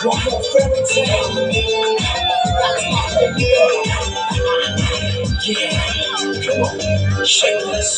One more fairy tale. That's my idea. Yeah, come on, shake this.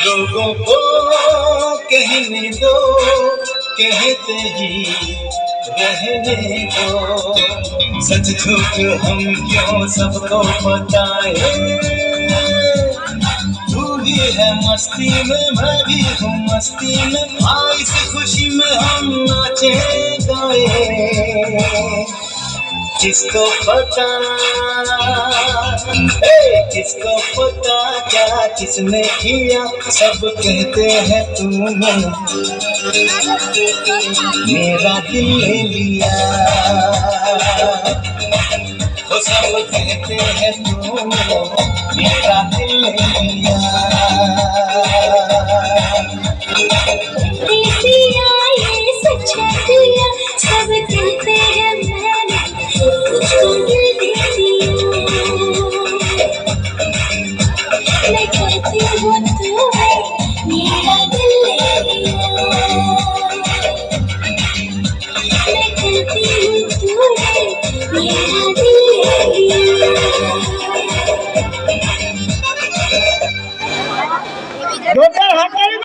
लोगों को कहने दो, कहते ही रहने दो। सच झूठ हम क्यों सबको बताए। तू भी है मस्ती में, मैं भी हूँ मस्ती में। आई इस खुशी में हम नाचे गाए। किसको पता, किसको पता क्या किसने किया। सब कहते हैं तूने मेरा दिल ले लिया। वो सब कहते हैं तूने मेरा दिल ले लिया। ये सच है, सब कहते हैं मैंने तुझको दिल दे दिया। मैं कहती हूँ तूने मेरा दिल ले लिया। मैं कहती हूँ तूने मेरा दिल ले लिया। जोरदार